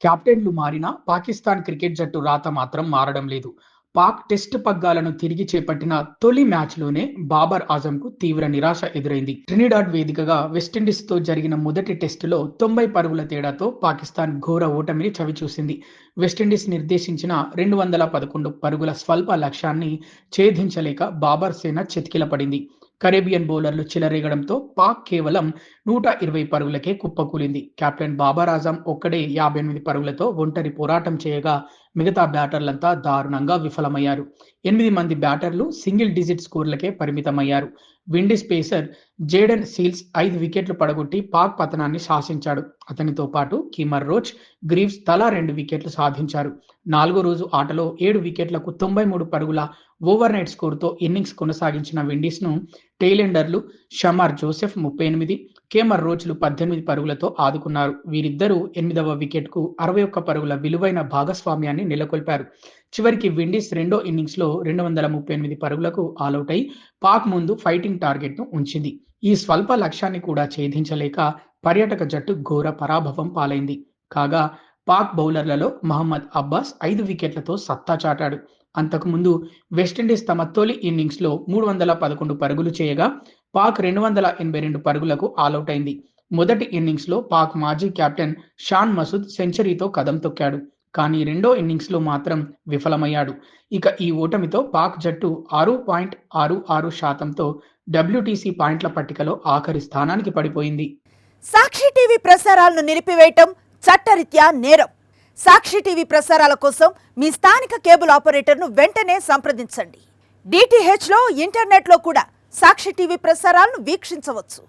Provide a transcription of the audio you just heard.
కెప్టెన్లు మారినా పాకిస్తాన్ క్రికెట్ జట్టు రాత మాత్రం మారడం లేదు. పాక్ టెస్ట్ పగ్గాలను తిరిగి చేపట్టిన తొలి మ్యాచ్‌లోనే బాబర్ ఆజంకు తీవ్ర నిరాశ ఎదురైంది. ట్రినిడాడ్ వేదికగా వెస్టిండీస్‌తో జరిగిన మొదటి టెస్టులో 90 పరుగుల తేడాతో పాకిస్తాన్ ఘోర ఓటమిని చవిచూసింది. వెస్టిండీస్ నిర్దేశించిన 211 పరుగుల స్వల్ప లక్ష్యాన్ని ఛేదించలేక బాబర్ సేన చతికిలపడింది. కరేబియన్ బౌలర్లు చెలరేగడంతో పాక్ కేవలం 120 పరుగులకే కుప్పకూలింది. కెప్టెన్ బాబర్ ఆజం ఒక్కడే 58 పరుగులతో ఒంటరి పోరాటం చేయగా మిగతా బ్యాటర్లంతా దారుణంగా విఫలమయ్యారు. 8 మంది బ్యాటర్లు సింగిల్ డిజిట్ స్కోర్లకే పరిమితమయ్యారు. విండీస్ పేసర్ జేడెన్ సీల్స్ 5 వికెట్లు పడగొట్టి పాక్ పతనాన్ని శాసించాడు. అతనితో పాటు కీమర్ రోచ్, గ్రీవ్స్ తలా 2 వికెట్లు సాధించారు. 4గో రోజు ఆటలో 7 వికెట్లకు 93 పరుగుల ఓవర్‌నైట్ స్కోరుతో ఇన్నింగ్స్ కొనసాగించిన విండీస్‌ను టెయిలెండర్లు షమార్ జోసెఫ్ 38, కేమర్ రోచ్లు 18 పరుగులతో ఆదుకున్నారు. వీరిద్దరూ 8వ వికెట్‌కు 61 పరుగుల విలువైన భాగస్వామ్యాన్ని నెలకొల్పారు. చివరికి విండీస్ రెండో ఇన్నింగ్స్‌లో 238 పరుగులకు ఆలౌట్ అయి పాక్ ముందు ఫైటింగ్ టార్గెట్‌ను ఉంచింది. ఈ స్వల్ప లక్ష్యాన్ని కూడా ఛేదించలేక పర్యాటక జట్టు ఘోర పరాభవం పాలైంది. కాగా పాక్ బౌలర్లలో మహమ్మద్ అబ్బాస్ 5 వికెట్లతో సత్తా చాటాడు. అంతకుముందు వెస్టిండీస్ తమ తొలి ఇన్నింగ్స్‌లో 311 పరుగులు చేయగా పాక్ 282 పరుగులకు ఆలౌట్ అయింది. మొదటి ఇన్నింగ్స్‌లో పాక్ మాజీ కెప్టెన్ షాన్ మసూద్ సెంచరీతో కదం తొక్కాడు. కానీ రెండో ఇన్నింగ్స్‌లో మాత్రం విఫలమయ్యాడు. ఇక ఈ ఓటమితో పాక్ జట్టు 6.66%తో డబ్ల్యూటీసీ పాయింట్ల పట్టికలో ఆఖరి స్థానానికి పడిపోయింది. సాక్షి టీవీ ప్రసారాలను నిలిపివేయటం చట్టరీత్యా నేరం. సాక్షి టీవీ ప్రసారాల కోసం మీ స్థానిక కేబుల్ ఆపరేటర్ను వెంటనే సంప్రదించండి. డిటిహెచ్లో, ఇంటర్నెట్లో కూడా సాక్షి టీవీ ప్రసారాలను వీక్షించవచ్చు.